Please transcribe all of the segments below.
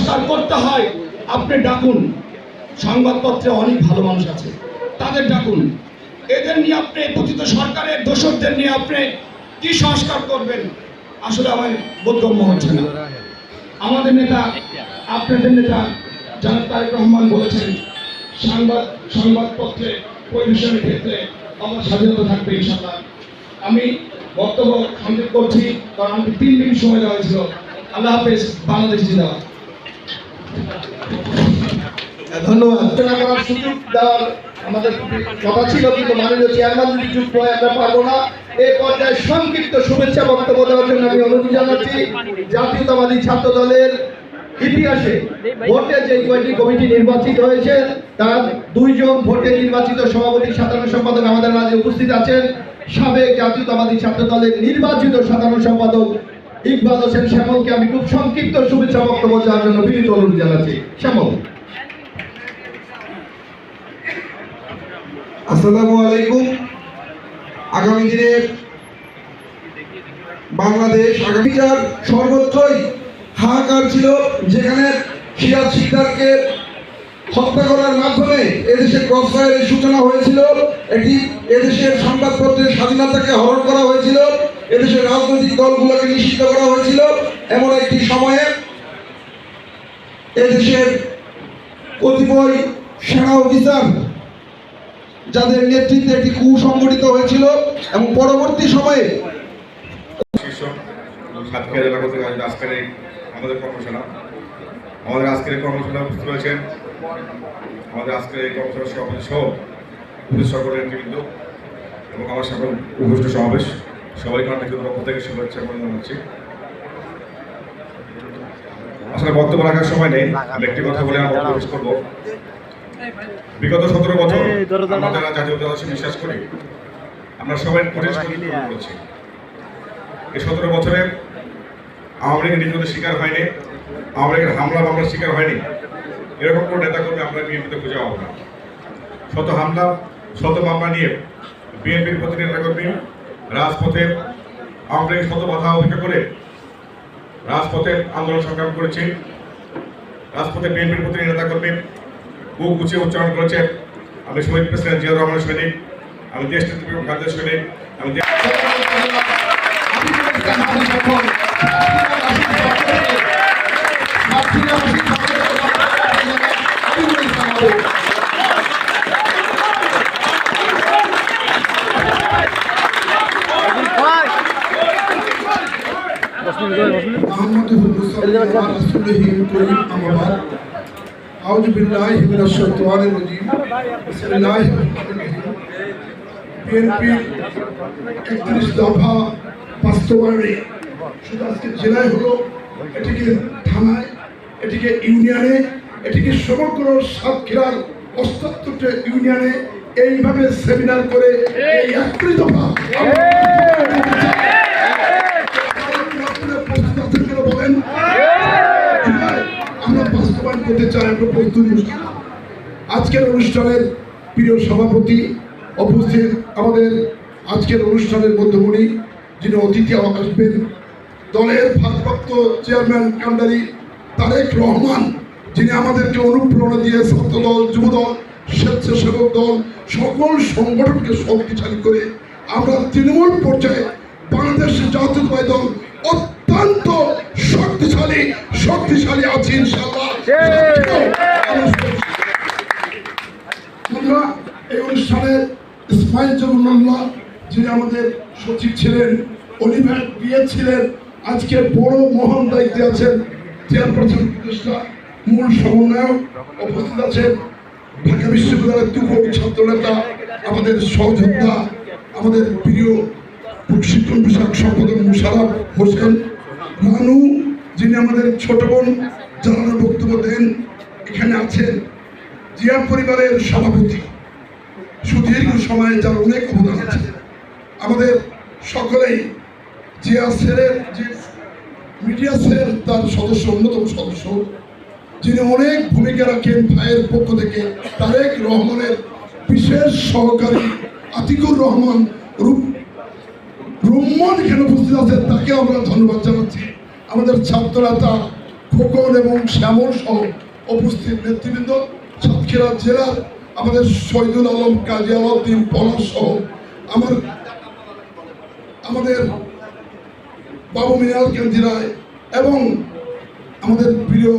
সংস্কার করতে হয় আপনি ডাকুন, সংবাদপত্রে অনেক ভালো মানুষ আছে, তাদের ডাকুন। এদের নিয়ে আপনি পতিত সরকারের দোষকদের নিয়ে আপনি কি সংস্কার করবেন? আসলে আমার বোধগম্য হচ্ছে না। আমাদের নেতা, আপনাদের নেতা জনাব তারেক রহমান বলেছেন সংবাদপত্রে পরিবেশনের ক্ষেত্রে আমার স্বাধীনতা থাকবে ইনশাআল্লাহ। আমি বক্তব্য সংক্ষেপ করছি, কারণ আমাকে 3 মিনিট সময় দেওয়া হয়েছিল। আল্লাহ হাফেজ, বাংলাদেশ জিন্দাবাদ। ধন্যবাদ। করার সুযোগ দেওয়ার আমাদের কথা ছিল, কিন্তু মাননীয় চেয়ারম্যান যদি যুক্ত হয় আমরা পারবো না। এই পর্যায়ে সংক্ষিপ্ত শুভেচ্ছা বক্তব্য দেওয়ার জন্য আমি অনুরোধ জানাচ্ছি জাতীয়তাবাদী ছাত্র দলের ইতিহাসে ভোটে যে কয়টি কমিটি নির্বাচিত হয়েছে তার 2 জন ভোটে নির্বাচিত সভাপতি সাধারণ সম্পাদক আমাদের মাঝে উপস্থিত আছেন। সাবেক জাতীয়তাবাদী ছাত্র দলের নির্বাচিত সাধারণ সম্পাদক ইকবাল হোসেন শ্যামলকে আমি খুব সংক্ষিপ্ত শুভেচ্ছা বক্তব্য দেওয়ার জন্য বিনীত অনুরোধ জানাচ্ছি। শ্যামল। আসসালামু আলাইকুম। আগামী দিনে বাংলাদেশ আগামীকার সর্বত্রই হাহাকার ছিল, যেখানে সিরাজ শিকদারকে হত্যা করার মাধ্যমে এদেশের ক্রসফায়ারের সূচনা হয়েছিল, একটি এদেশের সংবাদপত্রের স্বাধীনতাকে হরণ করা হয়েছিল, এদেশের রাজনৈতিক দলগুলোকে নিষিদ্ধ করা হয়েছিল। এমন একটি সময়ে এদেশের কতিপয় সেনা অফিসার যাদের নেতৃত্বে একটি কুসংগঠিত হয়েছিল এবং পরবর্তী সময়ে আমাদের কর্মশালা উপস্থিত রয়েছেন। আমাদের আজকের এই কর্মশালা সভাপতি সহ পুলিশ সকলের নেতৃবৃন্দ এবং আমার সকল উপস্থিত সমাবেশ, সবাইকে অনেক পক্ষ থেকে শুভেচ্ছা জানাচ্ছি। আসলে বক্তব্য রাখার সময় নেই, আমি একটি কথা বলে আমার বক্তব্য শেষ করবো। বিগত 17 বছর আমরা যারা জাতীয়তাবাদী বিশ্বাস করি, আমরা সবাই করেছি। এই 17 বছরে আওয়ামী লীগের নির্যাতনের শিকার হয়নি, আওয়ামী লীগের হামলা মামলার শিকার হয়নি, এরকম কোনো নেতা কর্মী আমরা বিএনপিতে খুঁজে পাবো না। শত হামলা, শত মামলা নিয়ে বিএনপির প্রতি নেতা কর্মী রাজপথে আওয়ামী লীগের শত বাধা উপেক্ষা করে রাজপথে আন্দোলন সংগ্রাম করেছি। রাজপথে বিএনপির প্রতি নেতা কর্মী বুক গুছিয়ে উচ্চারণ করেছে, আমি শহীদ প্রেসিডেন্ট জিয়াউর রহমানের সৈনিক, আমি দেশ নেত্রী খাদ্যের সৈনিক, আমি বিএনপির 31 দফা বাস্তবায়নে শুধু আজকে জেলায় হলো, এটিকে থানায়, এটিকে ইউনিয়নে, এটিকে সমগ্র সাতক্ষীরার 78টা ইউনিয়নে এইভাবে সেমিনার করে এই 31 দফা বলেন আমরা বাস্তবায়ন করতে চাই। আমরা প্রস্তুতি আজকের অনুষ্ঠানের প্রিয় সভাপতি উপস্থিত, আমাদের আজকের অনুষ্ঠানের মধ্যমণি যিনি অতিথি আসবেন, দলের ভারপ্রাপ্ত চেয়ারম্যান কান্ডারি তারেক রহমান, যিনি আমাদেরকে অনুপ্রেরণা দিয়ে ছাত্রদল, যুবদল, স্বেচ্ছাসেবক দল সকল সংগঠনকে শক্তিশালী করে আমরা তৃণমূল পর্যায়ে বাংলাদেশের জাতীয়তাবাদী দল অত্যন্ত শক্তিশালী আছি ইনশাআল্লাহ। আমরা এই অনুষ্ঠানের ইসমাইল জহুরুল্লাহ যিনি আমাদের সচিব ছিলেন, অলিভার বিয়ে ছিলেন, আজকে বড় মহান দায়িত্বে আছেন, চেয়ারপারসন উপদেষ্টা, মূল সমন্বয়ক উপস্থিত আছেন, ঢাকা বিশ্ববিদ্যালয়ের যুব ছাত্র নেতা, আমাদের সহযোদ্ধা, আমাদের প্রিয় শিক্ষণ বিষয়ক সম্পাদক মুশারফ হোসেন রানু, যিনি আমাদের ছোট বোন জানানো বক্তব্য দেন, এখানে আছেন জিয়া পরিবারের সভাপতি, সুদীর্ঘ সময়ে যার অনেক অবদান আছে, আমাদের সকলেই জিয়া সেলের যে মিডিয়া সেল তার সদস্য, অন্যতম সদস্য, যিনি অনেক ভূমিকা রাখেন ভাইয়ের পক্ষ থেকে, তারেক রহমানের বিশেষ সহকারী আতিকুর রহমান রুম্মন এখানে উপস্থিত আছেন, তাকে আমরা ধন্যবাদ জানাচ্ছি। আমাদের ছাত্র নেতা খোকন এবং শ্যামল সহ উপস্থিত নেতৃবৃন্দ, সাতক্ষীরা জেলার আমাদের শহীদুল আলম, কাজী আলাউদ্দিন পলাশ সহ আমাদের বাবু মিনাল কেন্দ্রী রায় এবং আমাদের প্রিয়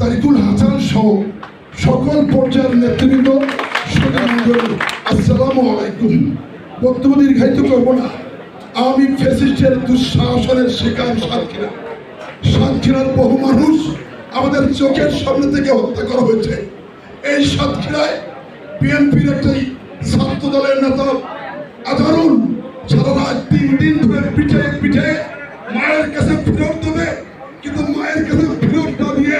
তারিকুল হাসান সহ সকল পর্যায়ের নেতৃবৃন্দ, আসসালামু আলাইকুম। বক্তব্য দীর্ঘায়িত করব না। আমি ফ্যাসিস্টের দুঃশাসনের শিকার সাতক্ষীরার বহু মানুষ আমাদের চোখের সামনে থেকে হত্যা করা হয়েছে। এই সাতক্ষীরায় বিএনপির একটি ছাত্র দলের নেতা আজহারুল সারা রাত 3 দিন ধরে পিঠে মায়ের কাছে ফেরত দেবে, কিন্তু মায়ের কাছে ফেরত না দিয়ে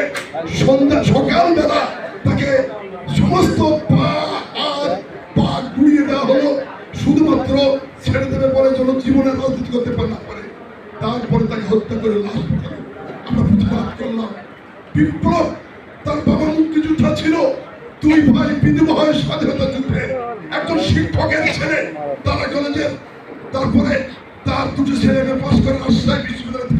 সকালবেলা তাকে সমস্ত পা গুড়িয়ে দেওয়া হলো, শুধুমাত্র ছেড়ে দেবে বলে যেন জীবনের রাজনীতি করতে না পারে। তারপরে তাকে হত্যা করে লাশ পাঠালো। আমরা প্রতিবাদ করলাম। বিপ্লব তার বাবা মুক্তিযোদ্ধা ছিল, 2 ভাই বিধবা হয় স্বাধীনতা যুদ্ধে, একজন শিক্ষকের ছেলে তারা কলেজের, তারপরে তার 2 ছেলেকে পাশ করে রাজশাহী বিশ্ববিদ্যালয়